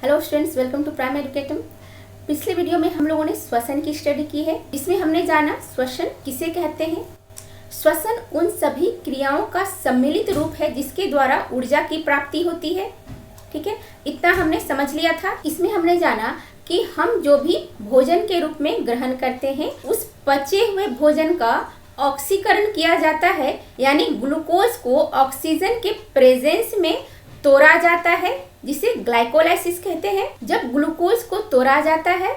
Hello students, welcome to Prime Educatum. पिछले video में हम लोगों ने श्वसन की स्टडी की है। इसमें हमने जाना श्वसन किसे कहते हैं। श्वसन उन सभी क्रियाओं का सम्मिलित रूप है जिसके द्वारा ऊर्जा की प्राप्ति होती है। ठीक है, इतना हमने समझ लिया था। इसमें हमने जाना कि हम जो भी भोजन के रूप में ग्रहण करते हैं उस पचे हुए भोजन का ऑक्सीकरण किया जाता है, यानी ग्लूकोज को ऑक्सीजन के प्रेजेंस में तोड़ा जाता है, जिसे ग्लाइकोलाइसिस कहते हैं। जब ग्लूकोज को तोड़ा जाता है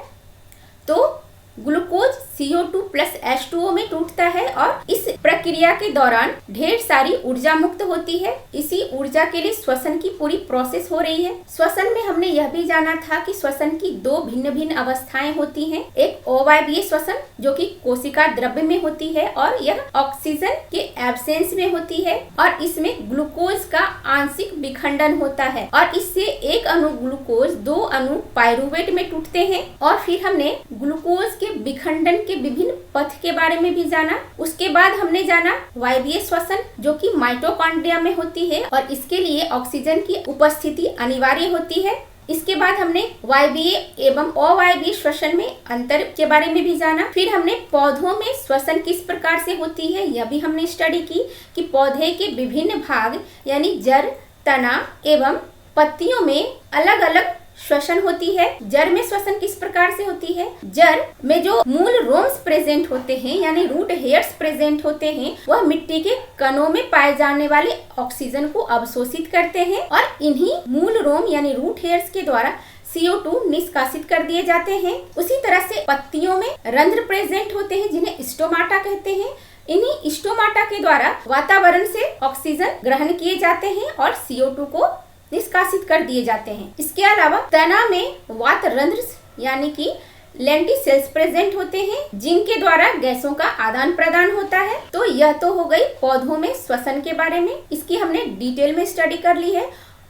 तो ग्लूकोज CO2 प्लस H2O में टूटता है और इस प्रक्रिया के दौरान ढेर सारी ऊर्जा मुक्त होती है। इसी ऊर्जा के लिए श्वसन की पूरी प्रोसेस हो रही है। श्वसन में हमने यह भी जाना था कि श्वसन की दो भिन्न भिन्न अवस्थाएं होती हैं। एक अवायवीय श्वसन जो कि कोशिका द्रव्य में होती है और यह ऑक्सीजन के एब्सेंस में होती है और इसमें ग्लूकोज का आंशिक विखंडन होता है और इससे एक अणु ग्लूकोज दो अणु पाइरूवेट में टूटते हैं। और फिर हमने ग्लूकोज विखंडन के विभिन्न पथ के बारे में भी जाना। उसके बाद हमने जाना वायवीय श्वसन जो कि माइटोकॉन्ड्रिया में होती है और इसके लिए ऑक्सीजन की उपस्थिति अनिवार्य होती है। इसके बाद हमने वायवीय एवं अवायवीय श्वसन में अंतर के बारे में भी जाना। फिर हमने पौधों में श्वसन किस प्रकार से होती है यह भी हमने स्टडी की कि पौधे के विभिन्न भाग यानी जड़, तना एवं पत्तियों में अलग अलग श्वसन होती है। जड़ में श्वसन किस प्रकार से होती है। जड़ में जो मूल रोम्स प्रेजेंट होते हैं यानी रूट हेयर्स प्रेजेंट होते हैं वह मिट्टी के कणों में पाए जाने वाले ऑक्सीजन को अवशोषित करते हैं और इन्हीं मूल रोम यानी रूट हेयर्स के द्वारा CO2 निष्कासित कर दिए जाते हैं। उसी तरह से पत्तियों में रंध्र प्रेजेंट होते हैं जिन्हें स्टोमाटा कहते हैं। इन्हीं स्टोमाटा के द्वारा वातावरण से ऑक्सीजन ग्रहण किए जाते हैं और CO2 को निष्कासित कर दिए जाते हैं। इसके अलावा तना में वात रंध्र यानी कि लेंटिसेल्स प्रेजेंट होते हैं जिनके द्वारा गैसों का आदान प्रदान होता है। तो यह तो हो गई पौधों में श्वसन के बारे में, इसकी हमने डिटेल में स्टडी कर ली है।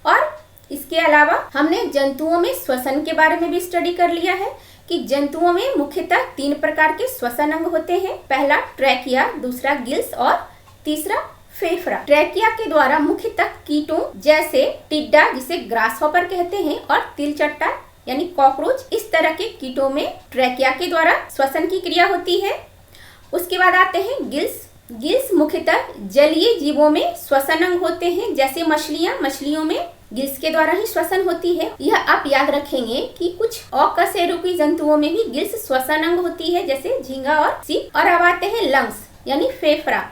और इसके अलावा हमने जंतुओं में श्वसन के बारे में भी स्टडी कर लिया है कि जंतुओं में मुख्यतः 3 प्रकार के श्वसन अंग होते हैं। पहला ट्रैकिया, दूसरा गिल्स और तीसरा फेफड़ा। ट्रैकिया के द्वारा मुख्यतः कीटों जैसे टिड्डा जिसे ग्रासहॉपर कहते हैं और तिलचट्टा यानी कॉकरोच इस तरह के कीटों में ट्रैकिया के द्वारा श्वसन की क्रिया होती है। उसके बाद आते हैं गिल्स। गिल्स मुख्यतः जलीय जीवों में श्वसन अंग होते हैं जैसे मछलियों में गिल्स के द्वारा ही श्वसन होती है। यह आप याद रखेंगे कि कुछ अकशेरुकी जंतुओं में भी गिल्स श्वसन अंग होती है जैसे झींगा और सीप। और अब आते हैं लंग्स यानी फेफड़ा।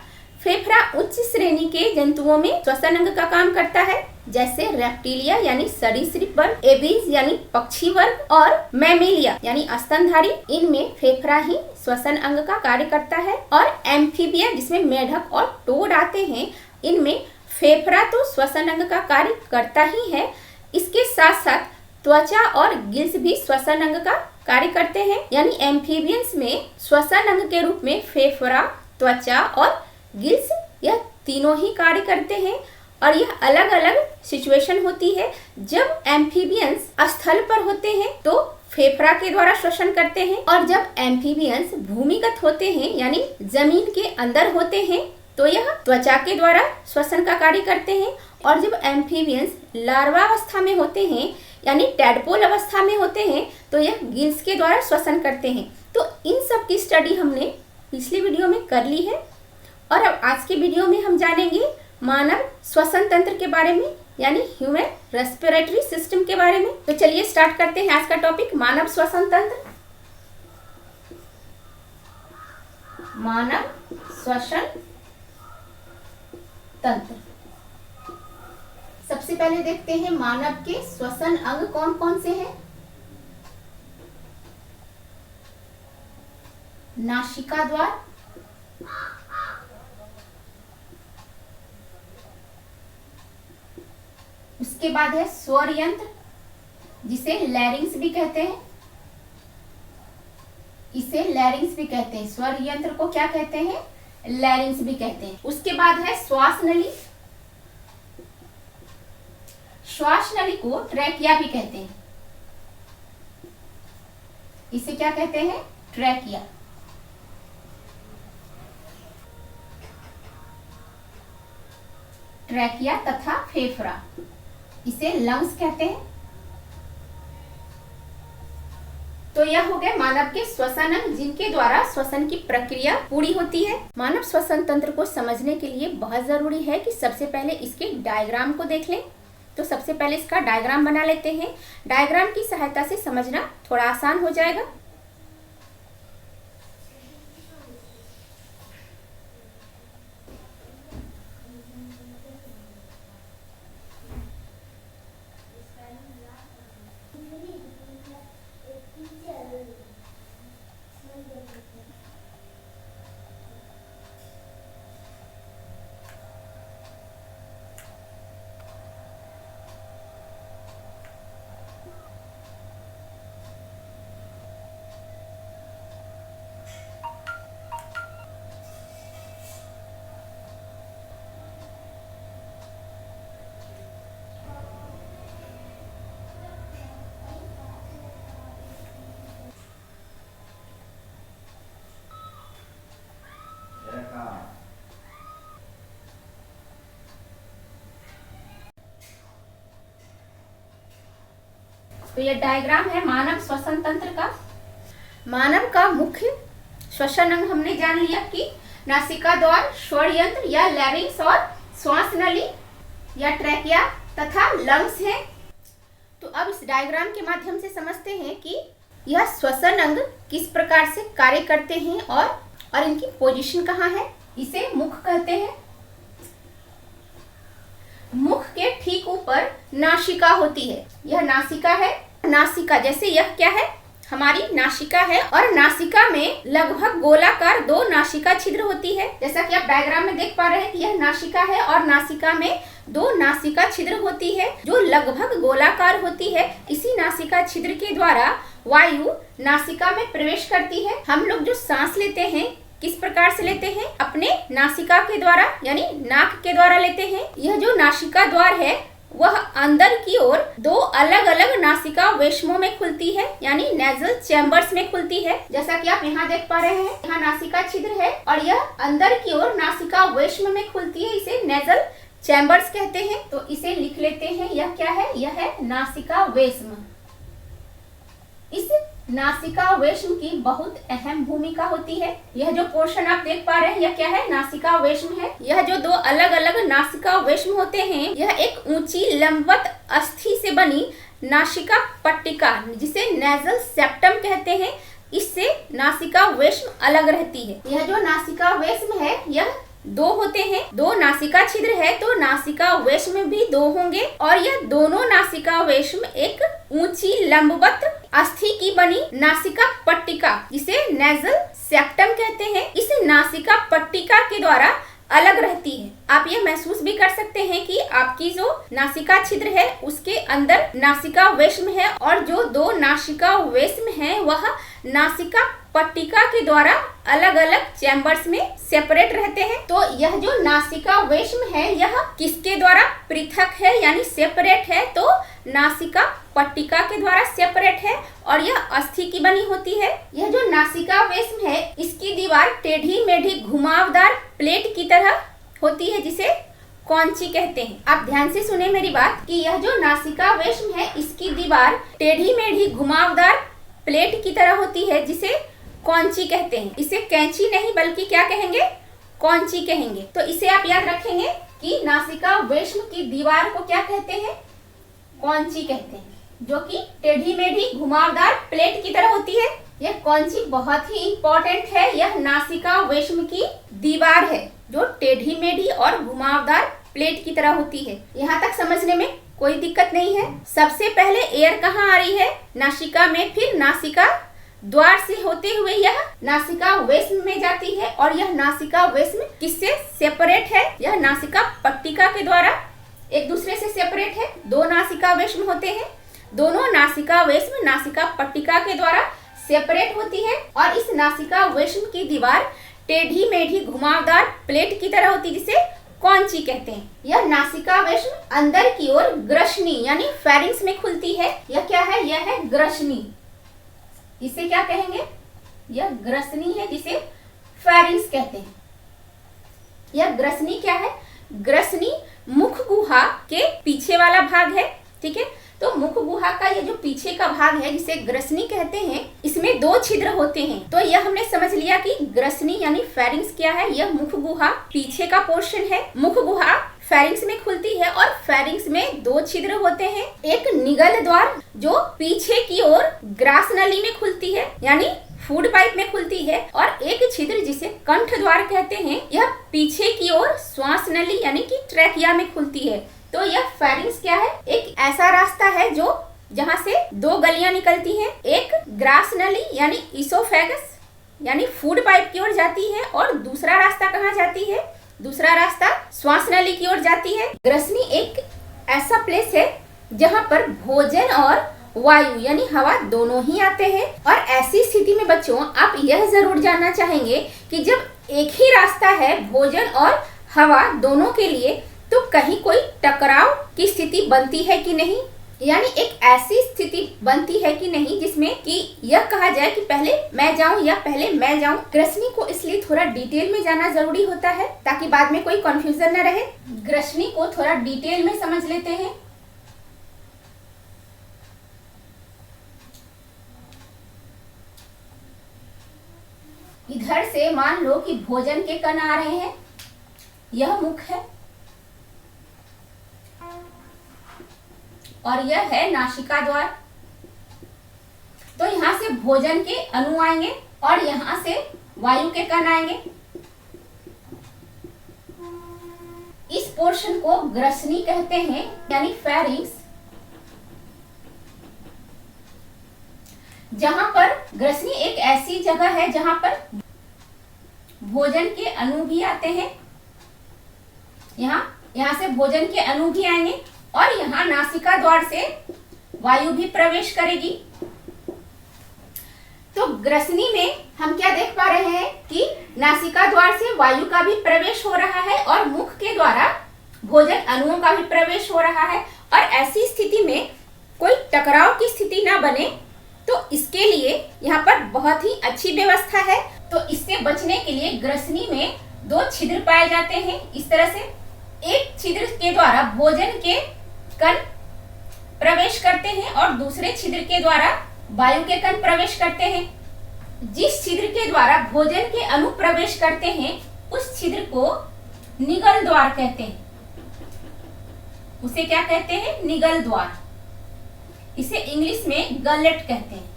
फेफड़ा उच्च श्रेणी के जंतुओं में श्वसन अंग का काम करता है जैसे रेप्टिलिया यानी सरीसृप वर्ग, एबीज यानी पक्षी वर्ग और मैमेलिया यानी स्तनधारी। इनमें फेफड़ा ही श्वसन अंग का कार्य करता है। और एम्फीबिया जिसमें मेढक और टोड आते हैं इनमें फेफड़ा तो श्वसन अंग का कार्य करता ही है, इसके साथ साथ त्वचा और गिल्स भी श्वसन अंग का कार्य करते हैं। यानी एम्फीबियंस में श्वसन अंग के रूप में फेफड़ा, त्वचा और गिल्स यह तीनों ही कार्य करते हैं। और यह अलग अलग सिचुएशन होती है। जब एम्फीबियंस स्थल पर होते हैं तो फेफड़ा के द्वारा श्वसन करते हैं और जब एम्फीबियंस भूमिगत होते हैं यानी जमीन के अंदर होते हैं तो यह त्वचा के द्वारा श्वसन का कार्य करते हैं। और जब एम्फीबियंस लार्वा अवस्था में होते हैं यानी टैडपोल अवस्था में होते हैं तो यह गिल्स के द्वारा श्वसन करते हैं। तो इन सब की स्टडी हमने पिछली वीडियो में कर ली है और अब आज के वीडियो में हम जानेंगे मानव श्वसन तंत्र के बारे में यानी ह्यूमन रेस्पिरेटरी सिस्टम के बारे में। तो चलिए स्टार्ट करते हैं आज का टॉपिक मानव श्वसन तंत्र। मानव श्वसन तंत्र। सबसे पहले देखते हैं मानव के श्वसन अंग कौन कौन से हैं। नासिका द्वार, उसके बाद है स्वर यंत्र जिसे लैरिंग्स भी कहते हैं, इसे लैरिंग्स भी कहते हैं। स्वर यंत्र को क्या कहते हैं, लैरिंग्स भी कहते हैं। उसके बाद है श्वास नली, श्वास नली को ट्रैकिया भी कहते हैं, इसे क्या कहते हैं, ट्रैकिया। ट्रैकिया तथा फेफड़ा इसे लंग्स कहते हैं। तो यह हो गए मानव के श्वसन अंग जिनके द्वारा श्वसन की प्रक्रिया पूरी होती है। मानव श्वसन तंत्र को समझने के लिए बहुत जरूरी है कि सबसे पहले इसके डायग्राम को देख लें। तो सबसे पहले इसका डायग्राम बना लेते हैं। डायग्राम की सहायता से समझना थोड़ा आसान हो जाएगा। तो यह डायग्राम है मानव श्वसन तंत्र का। मानव का मुख्य श्वसन अंग हमने जान लिया कि नासिका द्वार, स्वर यंत्र या लैरिंक्स और श्वास नली या ट्रैकिया तथा लंग्स है। तो अब इस डायग्राम के माध्यम से समझते हैं कि यह श्वसन अंग किस प्रकार से कार्य करते हैं और इनकी पोजीशन कहाँ है। इसे मुख कहते हैं। मुख के ठीक ऊपर नासिका होती है। यह नासिका है। नासिका जैसे यह क्या है, हमारी नासिका है और नासिका में लगभग गोलाकार 2 नासिका छिद्र होती है। जैसा कि आप डायग्राम में देख पा रहे हैं कि यह नासिका है और नासिका में 2 नासिका छिद्र होती है जो लगभग गोलाकार होती है। इसी नासिका छिद्र के द्वारा वायु नासिका में प्रवेश करती है। हम लोग जो सांस लेते हैं किस प्रकार से लेते हैं, अपने नासिका के द्वारा यानी नाक के द्वारा लेते हैं। यह जो नासिका द्वार है वह अंदर की ओर 2 अलग अलग नासिका वेश्मों में खुलती है यानी नेजल चैम्बर्स में खुलती है। जैसा कि आप यहाँ देख पा रहे हैं, यहाँ नासिका छिद्र है और यह अंदर की ओर नासिका वेश्म में खुलती है। इसे नेजल चैम्बर्स कहते हैं। तो इसे लिख लेते हैं। यह क्या है, यह है नासिका वेश्म। इस नासिका वेश्म की बहुत अहम भूमिका होती है। यह जो पोर्शन आप देख पा रहे हैं यह क्या है, नासिका वेश्म है। यह जो 2 अलग अलग नासिका वेश्म होते हैं यह एक ऊंची लंबवत अस्थि से बनी नासिका पट्टिका जिसे नेजल सेप्टम कहते हैं, इससे नासिका वेश्म अलग रहती है। यह जो नासिका वेश्म है यह 2 होते हैं। 2 नासिका छिद्र है तो नासिका वेश्म भी 2 होंगे और यह दोनों नासिका वेश्म एक ऊंची लंबवत अस्थि की बनी नासिका पट्टिका जिसे नेजल सेप्टम कहते हैं, इस नासिका पट्टिका के द्वारा अलग रहती है। आप ये महसूस भी कर सकते हैं कि आपकी जो नासिका छिद्र है उसके अंदर नासिका वेश्म है और जो 2 नासिका वेश्म है वह नासिका पट्टिका के द्वारा अलग अलग चैम्बर्स में सेपरेट रहते हैं। तो यह जो नासिका वेश्म है यह किसके द्वारा पृथक है यानी सेपरेट है, तो नासिका पट्टिका के द्वारा सेपरेट है और यह अस्थि की बनी होती है। यह जो नासिका वेश्म है इसकी दीवार टेढ़ी मेढ़ी घुमावदार प्लेट की तरह होती है जिसे कौंची कहते हैं। आप ध्यान से सुने मेरी बात कि यह जो नासिका वेश्म है इसकी दीवार टेढ़ी मेढ़ी घुमावदार प्लेट की तरह होती है जिसे कौंची कहते हैं। इसे कैंची नहीं बल्कि क्या कहेंगे, कौंची कहेंगे। तो इसे आप याद रखेंगे कि नासिका वेश्म की दीवार को क्या कहते हैं, कौंची कहते हैं, जो कि टेढ़ी मेढ़ी घुमावदार प्लेट की तरह होती है। यह कौंची बहुत ही इंपॉर्टेंट है। यह नासिका वेश्म की दीवार है जो टेढ़ी मेढ़ी और घुमावदार प्लेट की तरह होती है। यहाँ तक समझने में कोई दिक्कत नहीं है। सबसे पहले एयर कहाँ आ रही है, नासिका में, फिर नासिका द्वार से होते हुए यह नासिका वेश्म में जाती है और यह नासिका वेश्म किससे सेपरेट है, यह नासिका पट्टिका के द्वारा एक दूसरे से सेपरेट है। 2 नासिका वेश्म होते हैं, दोनों नासिका वेश्म नासिका पट्टिका के द्वारा सेपरेट होती है और इस नासिका वेश्म की दीवार टेढ़ी मेढ़ी घुमावदार प्लेट की तरह होती है जिसे कौंची कहते हैं। यह नासिका वेश्म अंदर की ओर ग्रसनी यानी फेरिंग्स में खुलती है। यह क्या है, यह है ग्रसनी। इसे क्या कहेंगे, यह ग्रसनी है जिसे फेरिंग्स कहते हैं। यह ग्रसनी क्या है, ग्रसनी मुख गुहा के पीछे वाला भाग है। ठीक है, तो मुख गुहा गुहा का ये जो पीछे का भाग है जिसे ग्रसनी कहते हैं, इसमें 2 छिद्र होते हैं। तो यह हमने समझ लिया कि ग्रसनी यानी फेरिंग्स क्या है। यह मुख गुहा पीछे का पोर्शन है। मुख गुहा फेरिंग्स में खुलती है और फेरिंग्स में 2 छिद्र होते हैं। एक निगल द्वार जो पीछे की ओर ग्रास नली में खुलती है यानी फूड पाइप में खुलती है, और एक छिद्र जिसे कंठ द्वार कहते हैं, यह पीछे की ओर श्वास नली यानी कि ट्रैकिया में खुलती है। तो यह फेरिंग्स क्या है? एक ऐसा रास्ता है जो जहाँ से 2 गलियां निकलती हैं। एक ग्रास नली यानी इसोफेगस यानी फूड पाइप की ओर जाती है, और दूसरा रास्ता कहाँ जाती है? दूसरा रास्ता श्वास नली की ओर जाती है। ग्रसनी एक ऐसा प्लेस है जहाँ पर भोजन और वायु यानी हवा दोनों ही आते हैं। और ऐसी स्थिति में बच्चों आप यह जरूर जानना चाहेंगे कि जब एक ही रास्ता है भोजन और हवा दोनों के लिए, तो कहीं कोई टकराव की स्थिति बनती है कि नहीं, यानी एक ऐसी स्थिति बनती है कि नहीं जिसमें कि यह कहा जाए कि पहले मैं जाऊं या पहले मैं जाऊं। ग्रसनी को इसलिए थोड़ा डिटेल में जाना जरूरी होता है ताकि बाद में कोई कंफ्यूजन न रहे। ग्रसनी को थोड़ा डिटेल में समझ लेते हैं। इधर से मान लो कि भोजन के कण आ रहे हैं, यह मुख है और यह है नासिका द्वार। तो यहाँ से भोजन के अणु आएंगे और यहाँ से वायु के कण आएंगे। इस पोर्शन को ग्रसनी कहते हैं यानी फेरिंग्स। जहां पर ग्रसनी एक ऐसी जगह है जहां पर भोजन के अणु भी आते हैं। यहाँ से भोजन के अणु भी आएंगे और यहाँ नासिका द्वार से वायु भी प्रवेश करेगी। तो ग्रसनी में हम क्या देख पा रहे हैं कि नासिका द्वार से वायु का भी प्रवेश हो रहा है और मुख के द्वारा भोजन अणुओं का भी प्रवेश हो रहा है। और ऐसी स्थिति में कोई टकराव की स्थिति ना बने, तो इसके लिए यहाँ पर बहुत ही अच्छी व्यवस्था है। तो इससे बचने के लिए ग्रसनी में 2 छिद्र पाए जाते हैं। इस तरह से एक छिद्र के द्वारा भोजन के कण प्रवेश करते हैं और दूसरे छिद्र के द्वारा वायु के कण प्रवेश करते हैं। जिस छिद्र के द्वारा भोजन के अणु प्रवेश करते हैं उस छिद्र को निगल द्वार कहते हैं। उसे क्या कहते हैं? निगल द्वार। इसे इंग्लिश में गलेट कहते हैं।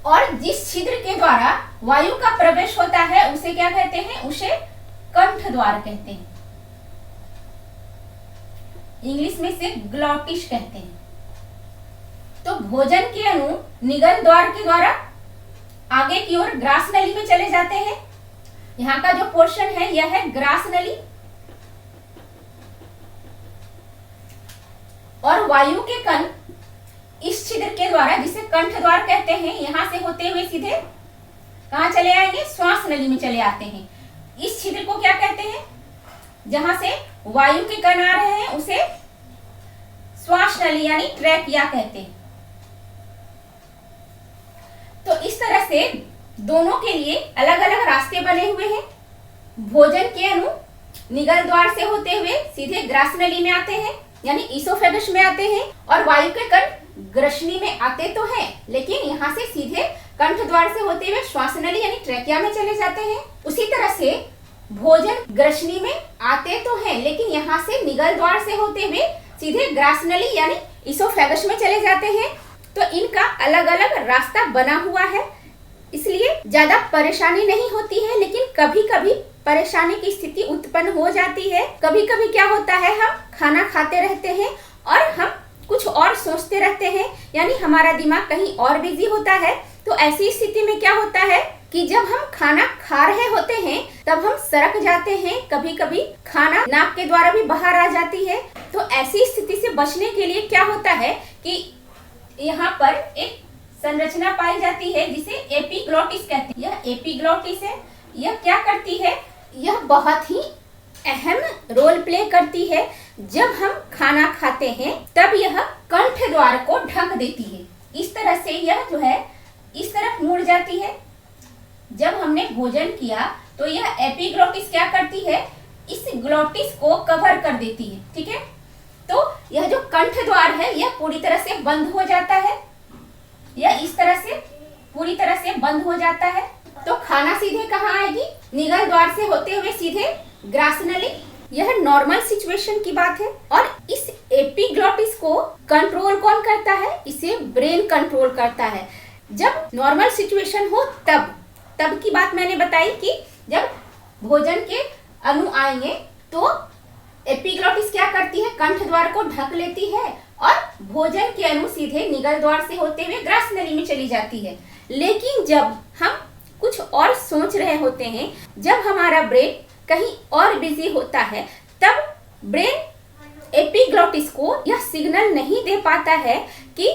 और जिस छिद्र के द्वारा वायु का प्रवेश होता है उसे क्या कहते हैं? उसे कंठ द्वार कहते हैं। इंग्लिश में इसे ग्लॉटिस कहते हैं। तो भोजन के अणु निगल द्वार के द्वारा आगे की ओर ग्रास नली में चले जाते हैं। यहाँ का जो पोर्शन है यह है ग्रास नली। और वायु के कण इस छिद्र के द्वारा जिसे कंठ द्वार कहते हैं, यहां से होते हुए सीधे कहां चले आएंगे? श्वास नली में चले आते हैं। इस छिद्र को क्या कहते हैं? जहां से वायु के कण आ रहे हैं उसे श्वास नली यानी ट्रैकिया कहते हैं। तो इस तरह से दोनों के लिए अलग अलग रास्ते बने हुए हैं। भोजन के अणु निगल द्वार से होते हुए सीधे ग्रास नली में आते हैं यानी इसोफेगस में आते हैं, और वायु के कण ग्रसनी में आते तो हैं लेकिन यहाँ से सीधे कंठ द्वार से होते हुए श्वास नली यानी ट्रैकिया में चले जाते हैं। उसी तरह से भोजन ग्रसनी में आते तो हैं लेकिन यहाँ से निगल द्वार से होते हुए सीधे ग्रास नली यानी इसोफेगस में चले जाते हैं। तो इनका अलग अलग रास्ता बना हुआ है, इसलिए ज्यादा परेशानी नहीं होती है। लेकिन कभी कभी परेशानी की स्थिति उत्पन्न हो जाती है। कभी कभी क्या होता है, हम खाना खाते रहते हैं और हम कुछ और सोचते रहते हैं, यानी हमारा दिमाग कहीं और बिजी होता है। तो ऐसी स्थिति में क्या होता है कि जब हम खाना खा रहे होते हैं तब हम सरक जाते हैं, कभी कभी खाना नाक के द्वारा भी बाहर आ जाती है। तो ऐसी स्थिति से बचने के लिए क्या होता है कि यहाँ पर एक संरचना पाई जाती है जिसे एपिग्लॉटिस कहते हैं। यह एपिग्लॉटिस है। यह क्या करती है? यह बहुत ही अहम रोल प्ले करती है। जब हम खाना खाते हैं तब यह कंठ द्वार को ढक देती है। इस तरह से यह जो है इस तरफ मुड़ जाती है। जब हमने भोजन किया तो यह एपिग्लॉटिस क्या करती है? इस ग्लॉटिस को कवर कर देती है। ठीक है, तो यह जो कंठ द्वार है यह पूरी तरह से बंद हो जाता है, यह इस तरह से पूरी तरह से बंद हो जाता है। तो खाना सीधे कहाँ आएगी? निगल द्वार से होते हुए सीधे ग्रासनली। यह नॉर्मल सिचुएशन की बात है। और इस एपिग्लॉटिस को कंट्रोल कौन करता है? इसे ब्रेन कंट्रोल करता है। जब नॉर्मल सिचुएशन हो तब की बात मैंने बताई कि जब भोजन के अणु आएंगे तो एपिग्लॉटिस क्या करती है? कंठ द्वार को ढक लेती है और भोजन के अणु सीधे निगल द्वार से होते हुए ग्रासनली में चली जाती है। लेकिन जब हम कुछ और सोच रहे होते हैं, जब हमारा ब्रेन कहीं और बिजी होता है, तब ब्रेन एपिग्लॉटिस को यह सिग्नल नहीं दे पाता है कि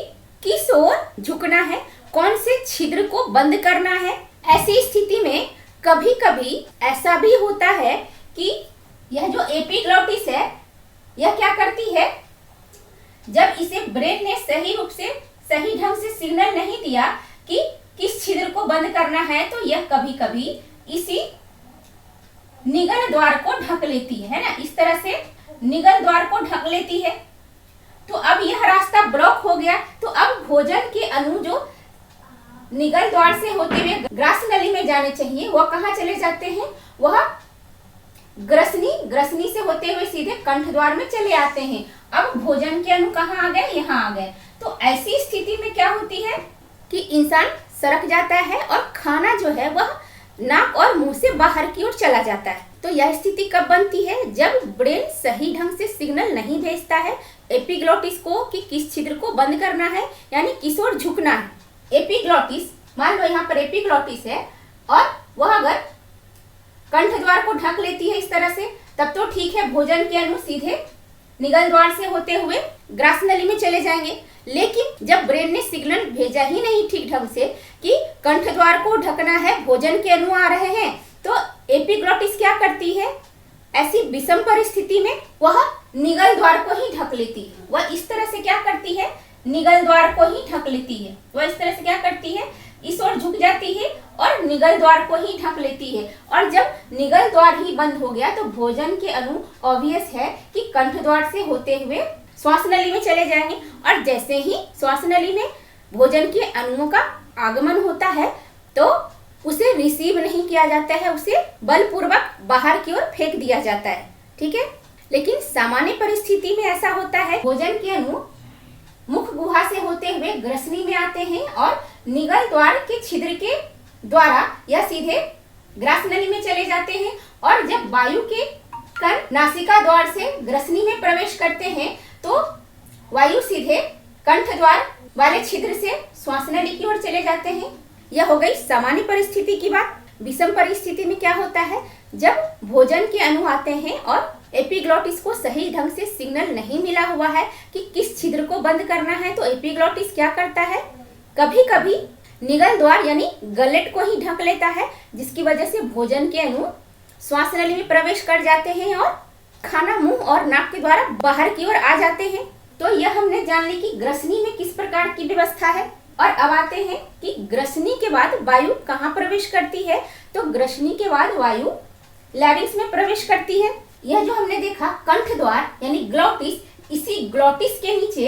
किस ओर झुकना है, कौन से छिद्र को बंद करना है। ऐसी स्थिति में कभी कभी ऐसा भी होता है कि यह जो एपिग्लॉटिस है यह क्या करती है, जब इसे ब्रेन ने सही रूप से सही ढंग से सिग्नल नहीं दिया कि किस छिद्र को बंद करना है, तो यह कभी कभी इसी निगल द्वार को ढक लेती है ना, इस तरह से निगल द्वार को ढक लेती है। तो अब यह रास्ता ब्लॉक हो गया। तो अब भोजन के अणु जो निगल द्वार से होते हुए ग्रासनली में जाने चाहिए, वह कहाँ चले जाते हैं? वह ग्रसनी से होते हुए सीधे कंठ द्वार में चले आते हैं। अब भोजन के अणु कहाँ आ गए? यहाँ आ गए। तो ऐसी स्थिति में क्या होती है कि इंसान सरक जाता है और खाना जो है वह नाक और मुंह से बाहर की ओर चला जाता है। तो यह स्थिति कब बनती है? जब ब्रेन सही ढंग से सिग्नल नहीं भेजता है एपिग्लॉटिस को कि किस छिद्र को बंद करना है, यानी किस ओर झुकना है। एपिग्लॉटिस, मान लो यहाँ पर एपिग्लॉटिस है और वह अगर कंठ द्वार को ढक लेती है इस तरह से, तब तो ठीक है, भोजन के अणु सीधे निगल द्वार से होते हुए ग्रासनली में चले जाएंगे। लेकिन जब ब्रेन ने सिग्नल भेजा ही नहीं ठीक ढंग से कि कंठ द्वार को ढकना है, भोजन के अणु आ रहे हैं, तो एपिग्लॉटिस क्या करती है? ऐसी विषम परिस्थिति में वह निगल द्वार को ही ढक लेती है। वह इस तरह से क्या करती है? निगल द्वार को ही ढक लेती है। वह इस तरह से क्या करती है? इस ओर झुक जाती है और निगल द्वार को ही ढक लेती है। और जब निगल द्वार ही बंद हो गया तो भोजन के अणु ऑब्वियस है कि कंठ द्वार से होते हुए श्वास नली में चले जाएंगे। और जैसे ही श्वास नली में भोजन के अणुओं का आगमन होता है तो उसे रिसीव नहीं किया जाता है, उसे बलपूर्वक बाहर की ओर फेंक दिया जाता है। ठीक है, लेकिन सामान्य परिस्थिति में ऐसा होता है, भोजन के अणु मुख गुहा से होते हुए ग्रसनी में आते हैं और निगल द्वार के छिद्र के द्वारा या सीधे ग्रासनली में चले जाते हैं। और जब वायु के कण नासिका द्वार से ग्रसनी में प्रवेश करते हैं तो वायु सीधे कंठ द्वार वाले छिद्र से श्वास नली की ओर चले जाते हैं। यह हो गई सामान्य परिस्थिति की बात। विषम परिस्थिति में क्या होता है? जब भोजन के अणु आते हैं और एपिग्लॉटिस को सही ढंग से सिग्नल नहीं मिला हुआ है कि किस छिद्र को बंद करना है, तो एपिग्लॉटिस क्या करता है? कभी कभी निगल द्वार यानी गलेट को ही ढक लेता है, जिसकी वजह से भोजन के अणु श्वास नली में प्रवेश कर जाते हैं और खाना मुंह और नाक के द्वारा बाहर की ओर आ जाते हैं। तो यह हमने जान ली कि ग्रसनी में किस प्रकार की व्यवस्था है। और अब आते हैं कि ग्रसनी के बाद वायु कहाँ प्रवेश करती है। तो ग्रसनी के बाद वायु लैरिंक्स में प्रवेश करती है। यह जो हमने देखा कंठ द्वार यानी ग्लॉटिस, इसी ग्लॉटिस के नीचे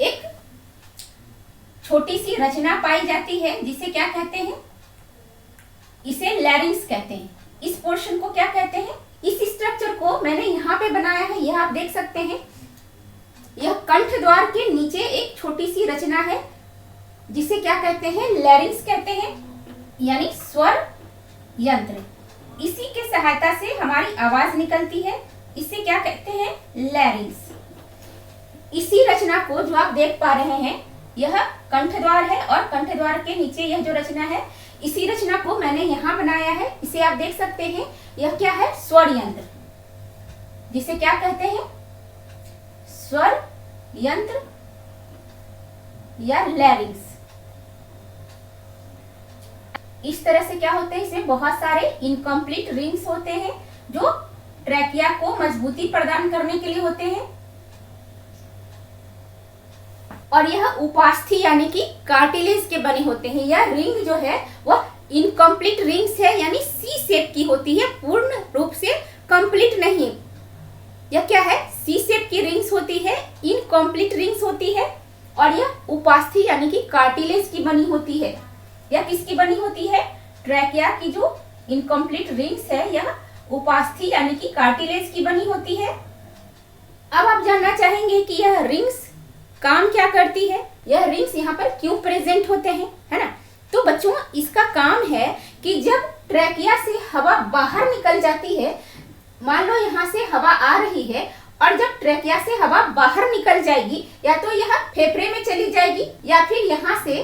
एक छोटी सी रचना पाई जाती है जिसे क्या कहते हैं? इसे लैरिंक्स कहते हैं। इस पोर्शन को क्या कहते हैं? इस स्ट्रक्चर को मैंने यहाँ पे बनाया है, यह आप देख सकते हैं। यह कंठ द्वार के नीचे एक छोटी सी रचना है जिसे क्या कहते हैं? लैरिंक्स कहते हैं, यानी स्वर यंत्र। इसी के सहायता से हमारी आवाज निकलती है, इसे क्या कहते हैं? लैरिंक्स। इसी रचना को जो आप देख पा रहे हैं यह कंठ द्वार है और कंठ द्वार के नीचे यह जो रचना है, इसी रचना को मैंने यहाँ बनाया है। इसे आप देख सकते हैं। यह क्या है? स्वर यंत्र, जिसे क्या कहते हैं? स्वर यंत्र या लैरिंक्स। इस तरह से क्या होते हैं? इसमें बहुत सारे इनकम्प्लीट रिंग्स होते हैं जो ट्रैकिया को मजबूती प्रदान करने के लिए होते हैं। और यह उपास्थि यानी कि कार्टिलेज के बने होते हैं। यह रिंग जो है वह इनकम्प्लीट रिंग्स है, यानी सी शेप की होती है, पूर्ण रूप से कंप्लीट नहीं। यह क्या है? सी शेप की रिंग्स होती है, इनकम्प्लीट रिंग्स होती है, और यह उपास्थि यानी कि कार्टिलेज की बनी होती है। यह किसकी बनी होती है? ट्रैकिया की जो इनकम्प्लीट रिंग्स है यह उपास्थि यानी कि कार्टिलेज की बनी होती है। अब आप जानना चाहेंगे कि यह रिंग्स काम क्या करती है, यह रिंग्स यहाँ पर क्यों प्रेजेंट होते हैं, है ना। तो बच्चों इसका काम है कि जब ट्रैकिया से हवा बाहर निकल जाती है, मान लो यहाँ से हवा आ रही है और जब ट्रैकिया से हवा बाहर निकल जाएगी, या तो यह फेफड़े में चली जाएगी या फिर यहाँ से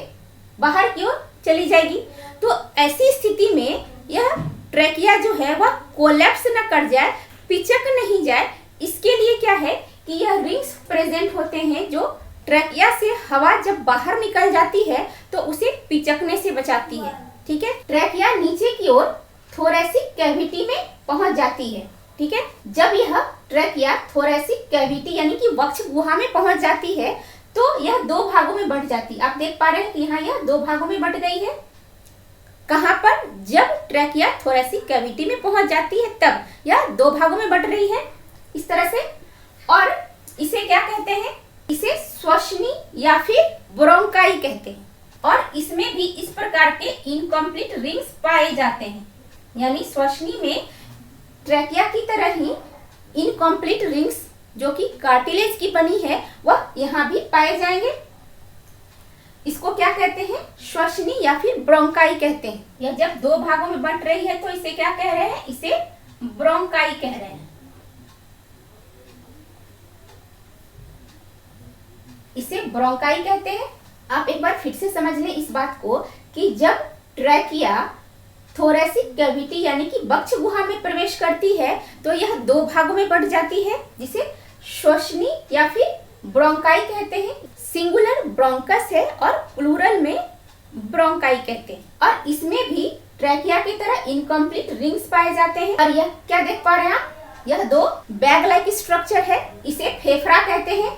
बाहर की ओर चली जाएगी। तो ऐसी स्थिति में यह ट्रैकिया जो है वह कोलैप्स न कर जाए, पिचक नहीं जाए, इसके लिए क्या है कि यह रिंग्स प्रेजेंट होते हैं जो ट्रैकिया से हवा जब बाहर निकल जाती है तो उसे पिचकने से बचाती है। ठीक है, ट्रैकिया नीचे की ओर थोरैसिक कैविटी में पहुंच जाती है। ठीक है, जब यह ट्रैकिया थोरैसिक कैविटी यानी कि वक्ष गुहा में पहुंच जाती है तो यह दो भागों में बंट जाती है। आप देख पा रहे हैं कि यहाँ यह दो भागों में बंट गई है। कहाँ पर? जब ट्रैकिया थोरैसिक कैविटी में पहुंच जाती है तब यह दो भागों में बंट रही है इस तरह से। और इसे क्या कहते हैं? इसे श्वसनी या फिर ब्रोंकाई कहते हैं। और इसमें भी इस प्रकार के इनकम्प्लीट रिंग्स पाए जाते हैं, यानी श्वसनी में ट्रैकिया की तरह ही इनकम्प्लीट रिंग्स जो कि कार्टिलेज की बनी है वह यहाँ भी पाए जाएंगे। इसको क्या कहते हैं? श्वसनी या फिर ब्रोंकाई कहते हैं। यह जब दो भागों में बंट रही है तो इसे क्या कह रहे हैं? इसे ब्रोंकाई कह रहे हैं। इसे ब्रोंकाई कहते हैं। आप एक बार फिर से समझ लें इस बात को कि जब ट्रैकिया थोरैसिक कैविटी यानी कि वक्ष गुहा में प्रवेश करती है तो यह दो भागों में बंट जाती है, जिसे श्वसनी या फिर ब्रोंकाई कहते हैं। सिंगुलर ब्रोंकस है और प्लूरल में ब्रोंकाई कहते हैं। और इसमें भी ट्रैकिया की तरह इनकम्प्लीट रिंग्स पाए जाते हैं। और यह क्या देख पा रहे हैं आप? यह दो बैग लाइक स्ट्रक्चर है, इसे फेफड़ा कहते हैं।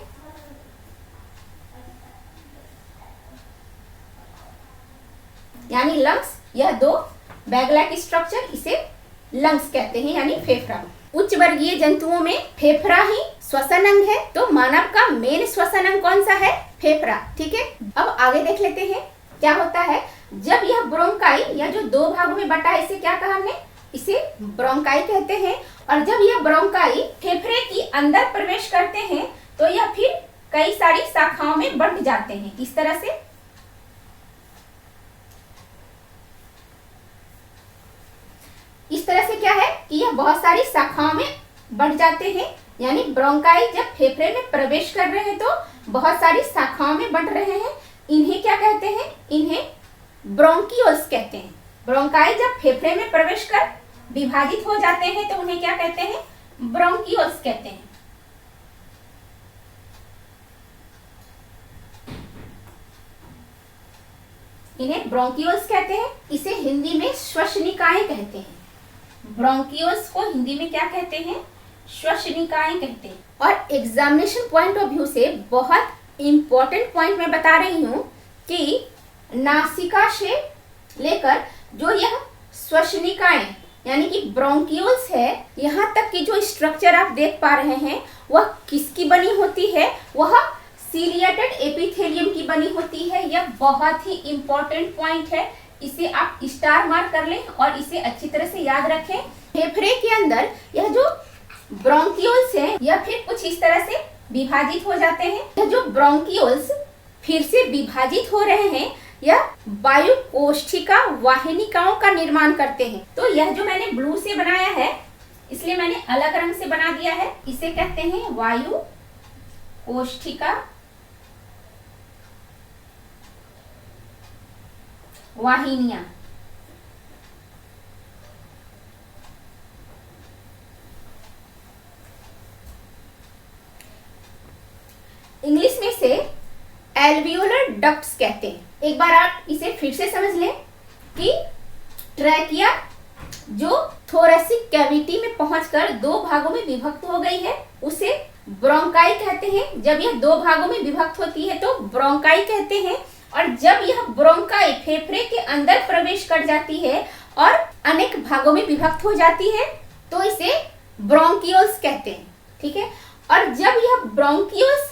यानी लंग्स, यह दो बैग लाइक स्ट्रक्चर इसे लंग्स कहते हैं यानी फेफड़ा। उच्च वर्गीय जंतुओं में फेफड़ा ही श्वसन अंग है, तो मानव का मेन श्वसन अंग कौन सा है? फेफड़ा। ठीक है, अब आगे देख लेते हैं क्या होता है जब यह ब्रोंकाई या जो दो भागों में बटा है, इसे क्या कहा हमने? इसे ब्रोंकाई कहते हैं। और जब यह ब्रोंकाई फेफड़े की अंदर प्रवेश करते हैं तो यह फिर कई सारी शाखाओं में बंट जाते हैं। इस तरह से क्या है कि यह बहुत सारी शाखाओं में बढ़ जाते हैं। यानी ब्रोंकाई जब फेफड़े में प्रवेश कर रहे हैं तो बहुत सारी शाखाओं में बढ़ रहे हैं। इन्हें क्या कहते हैं? इन्हें ब्रोंकियोल्स कहते हैं। ब्रोंकाई जब फेफड़े में प्रवेश कर विभाजित हो जाते हैं तो उन्हें क्या कहते हैं? ब्रोंकियोल्स कहते हैं। इन्हें ब्रोंकियोल्स कहते हैं। इसे हिंदी में श्वसनिकाएं कहते हैं। ब्रोंकियोल्स को हिंदी में क्या कहते हैं? श्वसनिकाएं कहते हैं। और एग्जामिनेशन पॉइंट ऑफ व्यू से बहुत इंपॉर्टेंट पॉइंट मैं बता रही हूँ कि नासिका से लेकर जो यह श्वसनिकाएं यानी कि ब्रोंकियोल्स है, यहाँ तक की जो स्ट्रक्चर आप देख पा रहे हैं वह किसकी बनी होती है? वह सीलिएटेड एपिथेलियम की बनी होती है। यह बहुत ही इंपॉर्टेंट पॉइंट है, इसे आप स्टार मार्क कर लें और इसे अच्छी तरह से याद रखें। फेफड़े के अंदर यह जो ब्रोंकियोल्स हैं यह फिर कुछ इस तरह से विभाजित हो जाते हैं। यह जो ब्रोंकियोल्स फिर से विभाजित हो रहे हैं यह वायु कोष्ठिका वाहिनिकाओं का निर्माण करते हैं। तो यह जो मैंने ब्लू से बनाया है इसलिए मैंने अलग रंग से बना दिया है। इसे कहते हैं वायु कोष्ठिका वाहिनियां। इंग्लिश में से एल्वियोलर डक्ट्स कहते हैं। एक बार आप इसे फिर से समझ लें कि ट्रैकिया जो थोरैसिक कैविटी में पहुंचकर दो भागों में विभक्त हो गई है उसे ब्रोंकाई कहते हैं। जब यह दो भागों में विभक्त होती है तो ब्रोंकाई कहते हैं। और जब यह ब्रोंकाई फेफड़े के अंदर प्रवेश कर जाती है और अनेक भागों में विभक्त हो जाती है तो इसे ब्रोंकियोल्स कहते हैं। ठीक है, और जब यह ब्रोंकियोल्स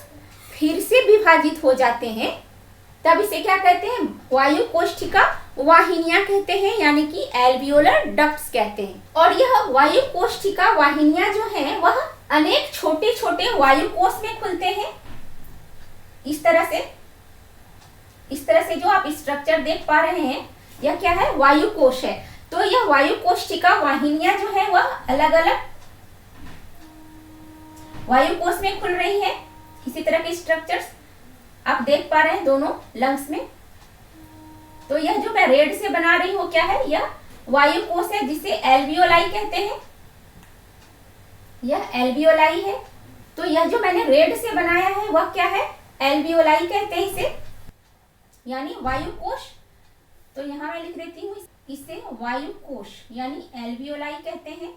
फिर से विभाजित हो जाते हैं तब इसे क्या कहते हैं, वायु कोष्ठिका वाहिनियां कहते हैं, यानी कि एल्वियोलर डक्ट्स कहते हैं। और यह वायु कोष्ठिका वाहिनियां जो हैं वह अनेक छोटे छोटे वायु कोष में खुलते हैं। इस तरह से जो आप स्ट्रक्चर देख पा रहे हैं यह क्या है, वायु कोश है। तो यह वायु कोष्ठिका वाहिनियां जो है वह अलग अलग वायु कोश में खुल रही है। इसी तरह के स्ट्रक्चर्स आप देख पा रहे हैं दोनों लंग्स में। तो यह जो मैं रेड से बना रही हूँ क्या है, यह वायु कोश है जिसे एल्वियोलाई कहते हैं। यह एल्वियोलाई है। तो यह जो मैंने रेड से बनाया है वह क्या है, एल्वियोलाई कहते हैं इसे, यानी वायु कोश। तो यहाँ मैं लिख देती हूँ इसे वायु कोश यानी एल्वियोलाई कहते हैं।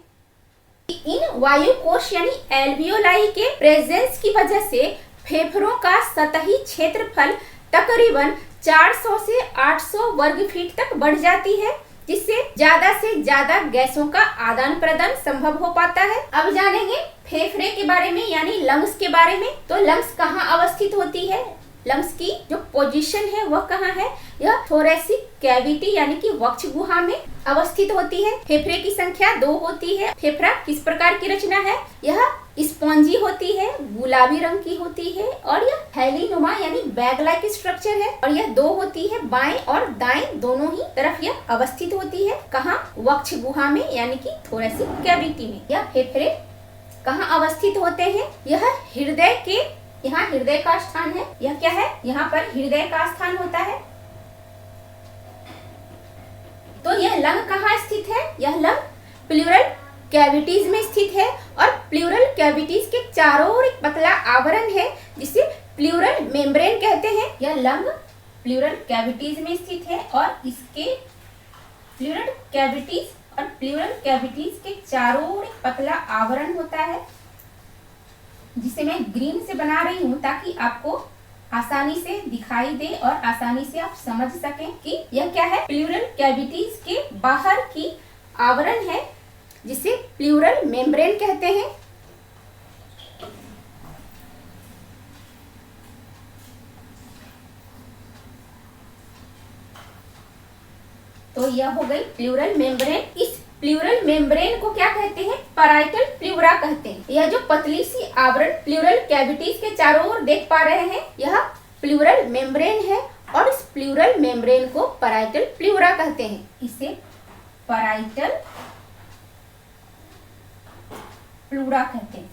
इन वायु कोश यानी एल्वियोलाई के प्रेजेंस की वजह से फेफड़ों का सतही क्षेत्रफल तकरीबन 400 से 800 वर्ग फीट तक बढ़ जाती है, जिससे ज्यादा से ज्यादा गैसों का आदान प्रदान संभव हो पाता है। अब जानेंगे फेफड़े के बारे में यानी लंग्स के बारे में। तो लंग्स कहाँ अवस्थित होती है, लंग्स की जो पोजीशन है वह कहाँ है, यह थोरेसिक कैविटी यानी कि वक्ष गुहा में अवस्थित होती है। फेफड़े की संख्या 2 होती है। फेफड़ा किस प्रकार की रचना है, यह स्पॉन्जी होती है, गुलाबी रंग की होती है और यह थैलीनुमा यानी बैग लाइक स्ट्रक्चर है। और यह 2 होती है, बाएं और दाएं दोनों ही तरफ यह अवस्थित होती है। कहाँ, वक्ष गुहा में यानी कि थोरेसिक कैविटी में। यह फेफड़े कहाँ अवस्थित होते हैं, यह हृदय के, यहाँ हृदय का स्थान है। यह क्या है, यहाँ पर हृदय का स्थान होता है। तो यह लंग कहाँ स्थित है, यह लंग प्लूरल कैविटीज में स्थित है और प्लूरल कैविटीज के चारों ओर एक पतला आवरण है जिसे प्लूरल मेम्ब्रेन कहते हैं। यह लंग प्लूरल कैविटीज में स्थित है और इसके प्लूरल कैविटीज के चारों ओर एक पतला आवरण होता है, जिसे मैं ग्रीन से बना रही हूँ ताकि आपको आसानी से दिखाई दे और आसानी से आप समझ सकें कि यह क्या है। प्लूरल कैविटीज के बाहर की आवरण है जिसे प्लूरल मेम्ब्रेन कहते हैं। तो यह हो गई प्लूरल मेम्ब्रेन। इस प्लूरल मेम्ब्रेन को क्या कहते हैं, पैराइटल प्लूरा कहते हैं। यह जो पतली सी आवरण प्लूरल कैविटीज के चारों ओर देख पा रहे हैं यह प्लूरल मेम्ब्रेन है और इस प्लूरल मेम्ब्रेन को पैराइटल प्लूरा कहते हैं। इसे पैराइटल प्लूरा कहते हैं,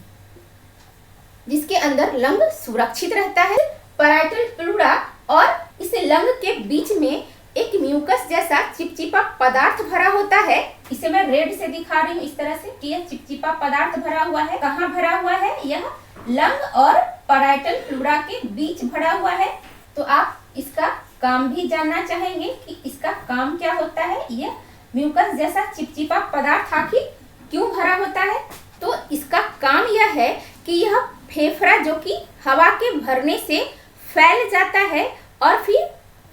जिसके अंदर लंग सुरक्षित रहता है। पैराइटल प्लूरा और इस लंग के बीच में एक म्यूकस जैसा चिपचिपा पदार्थ भरा होता है। इसे मैं रेड से दिखा रही हूँ इस तरह से कि यह चिपचिपा पदार्थ भरा हुआ है। कहाँ भरा हुआ है, यह लंग और पैराइटल प्लूरा के बीच भरा हुआ है। तो आप इसका काम भी जानना चाहेंगे कि इसका काम क्या होता है। यह म्यूकस जैसा चिपचिपा पदार्थ आखिर क्यों भरा होता है, तो इसका काम यह है कि यह फेफड़ा जो कि हवा के भरने से फैल जाता है और फिर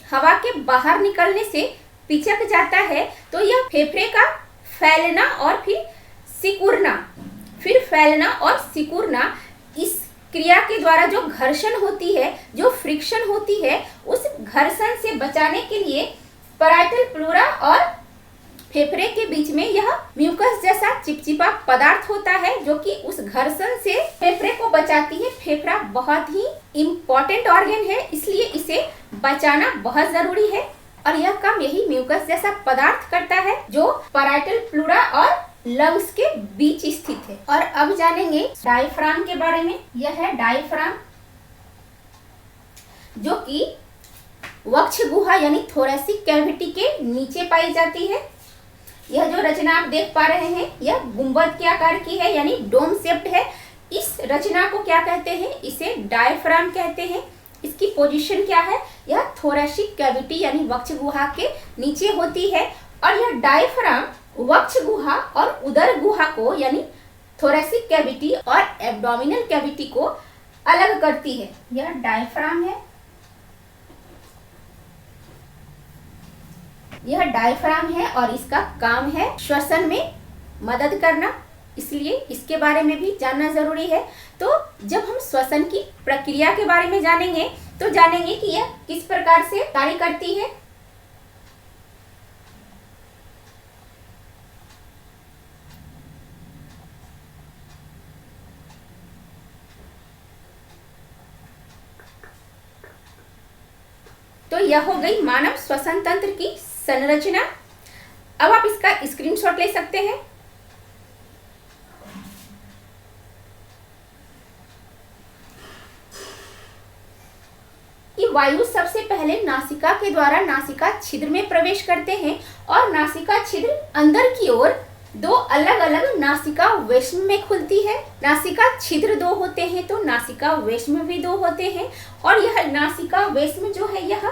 हवा के बाहर निकलने से पिचक जाता है। तो यह फेफड़े का फैलना और फिर फैलना और सिकुड़ना, इस क्रिया के द्वारा जो घर्षण होती है, जो फ्रिक्शन होती है, उस घर्षण से बचाने के लिए पैराइटल प्लूरा और फेफड़े के बीच में यह म्यूकस जैसा चिपचिपा पदार्थ होता है जो कि उस घर्षण से फेफड़े को बचाती है। फेफड़ा बहुत ही इम्पोर्टेंट ऑर्गन है, इसलिए इसे बचाना बहुत जरूरी है और यह काम यही म्यूकस जैसा पदार्थ करता है जो पैराइटल प्लूरा और लंग्स के बीच स्थित है। और अब जानेंगे डायफ्राम के बारे में। यह है डायफ्राम, जो कि वक्ष गुहा यानी थोरेसिक कैविटी के नीचे पाई जाती है। यह जो रचना आप देख पा रहे हैं यह गुंबद के आकार की है यानी डोम शेप्ड है। इस रचना को क्या कहते हैं, इसे डायफ्राम कहते हैं। इसकी पोजीशन क्या है, यह थोरेसिक कैविटी यानी वक्ष गुहा के नीचे होती है और यह डायफ्राम वक्ष गुहा और उदर गुहा को यानी थोरेसिक कैविटी और एब्डोमिनल कैविटी को अलग करती है। यह डायफ्राम है, यह डायफ्राम है और इसका काम है श्वसन में मदद करना। इसलिए इसके बारे में भी जानना जरूरी है। तो जब हम श्वसन की प्रक्रिया के बारे में जानेंगे तो जानेंगे कि यह किस प्रकार से कार्य करती है। तो यह हो गई मानव श्वसन तंत्र की संरचना। अब आप इसका स्क्रीनशॉट ले सकते हैं। कि वायु सबसे पहले नासिका के द्वारा नासिका छिद्र में प्रवेश करते हैं और नासिका छिद्र अंदर की ओर दो अलग अलग नासिका वेश्म में खुलती है। नासिका छिद्र दो होते हैं तो नासिका वेश्म भी दो होते हैं, और यह नासिका वेश्म जो है यह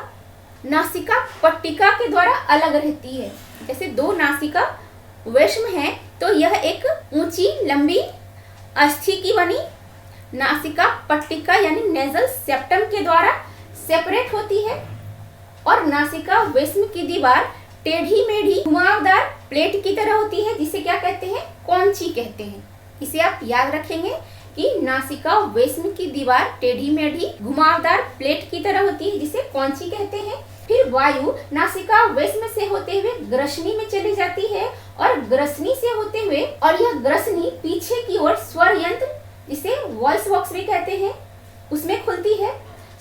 नासिका पट्टिका के द्वारा अलग रहती है। जैसे दो नासिका वेश्म है तो यह एक ऊंची लंबी अस्थि की बनी नासिका पट्टिका यानी नेजल सेप्टम के द्वारा सेपरेट होती है, और नासिका वेश्म की दीवार टेढ़ी मेढ़ी घुमावदार प्लेट की तरह होती है, जिसे क्या कहते हैं, कौंची कहते हैं। इसे आप याद रखेंगे कि नासिका वेश्म की दीवार टेढ़ी मेढ़ी घुमावदार प्लेट की तरह होती है, जिसे कौंची कहते हैं। फिर वायु नासिका वेश्म से होते हुए ग्रसनी में चली जाती है, और ग्रसनी से होते हुए, और यह ग्रसनी पीछे की ओर स्वर यंत्र जिसे वॉइस बॉक्स भी कहते हैं उसमें खुलती है।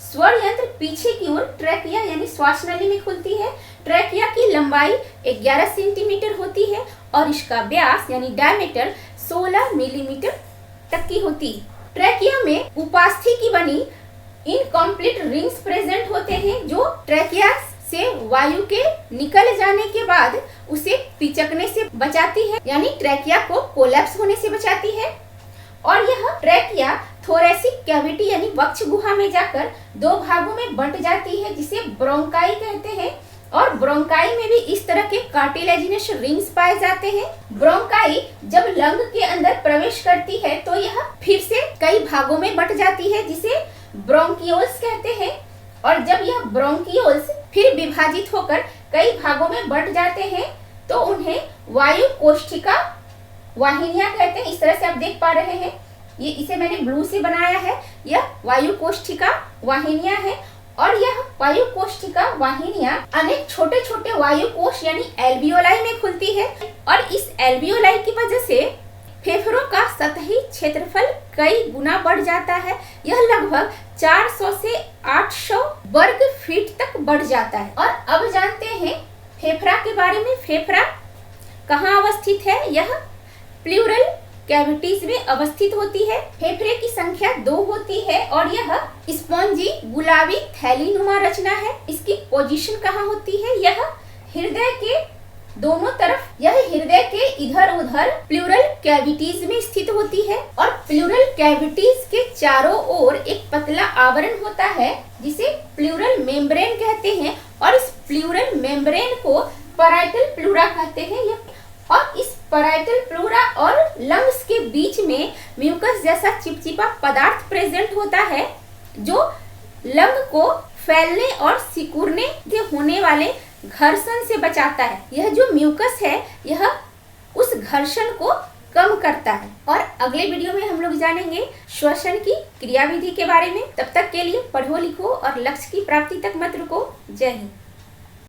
स्वर यंत्र पीछे की ओर ट्रैकिया यानी श्वास नली में खुलती है। ट्रैकिया की लंबाई 11 सेंटीमीटर होती है और इसका व्यास यानी डायमीटर 16 मिलीमीटर तक की होती है। ट्रैकिया में उपास्थि की बनी इनकम्प्लीट रिंग्स प्रेजेंट होते हैं, जो ट्रैकिया से वायु के निकल जाने के बाद उसे पिचकने से बचाती है, यानी ट्रैकिया को कोलैप्स होने से बचाती है। और यह ट्रैकिया थोरेसिक कैविटी यानी वक्ष गुहा में जाकर दो भागों में बंट जाती है, जिसे ब्रोंकाई कहते हैं। और ब्रोंकाई में भी इस तरह के कार्टिलेजिनस रिंग्स पाए जाते हैं। ब्रोंकाई जब लंग के अंदर प्रवेश करती है तो यह फिर से कई भागों में बंट जाती है, जिसे ब्रोंकियोल्स कहते हैं। और जब यह ब्रोंकियोल्स फिर विभाजित होकर कई भागों में बंट जाते हैं तो उन्हें वायु कोष्ठिका वाहिनियां कहते हैं। इस तरह से आप देख पा रहे हैं, ये इसे मैंने ब्लू से बनाया है, यह वायु कोष्ठिका वाहिनियां है। और यह वायु कोष्ठिका वाहिनियां अनेक छोटे छोटे वायु कोश यानी एल्वियोलाई में खुलती है, और इस एल्वियोलाई की वजह से फेफड़ों का सतही क्षेत्रफल कई गुना बढ़ जाता है। यह लगभग 400 से 800 वर्ग फीट तक बढ़ जाता है। और अब जानते हैं फेफड़ा के बारे में। फेफड़ा कहाँ अवस्थित है? यह प्लूरल कैविटीज में अवस्थित होती है। फेफड़े की संख्या 2 होती है और यह स्पॉन्जी गुलाबी थैलीनुमा रचना है। इसकी पोजीशन कहाँ होती है? यह हृदय के दोनों तरफ, यह हृदय के इधर उधर प्लूरल कैविटीज में स्थित होती है। और प्लूरल कैविटीज के चारों ओर एक पतला आवरण होता है जिसे प्लूरल मेम्ब्रेन कहते हैं, और इस प्लूरल मेम्ब्रेन को पैराइटल प्लूरा कहते हैं। और इस पैराइटल प्लूरा और लंग्स के बीच में म्यूकस जैसा चिपचिपा पदार्थ प्रेजेंट होता है, जो लंग को फैलने और सिकुड़ने से होने वाले घर्षण से बचाता है। यह जो म्यूकस है यह उस घर्षण को कम करता है। और अगले वीडियो में हम लोग जानेंगे श्वसन की क्रियाविधि के बारे में। तब तक के लिए पढ़ो लिखो और लक्ष्य की प्राप्ति तक मत रुको। जय हिंद।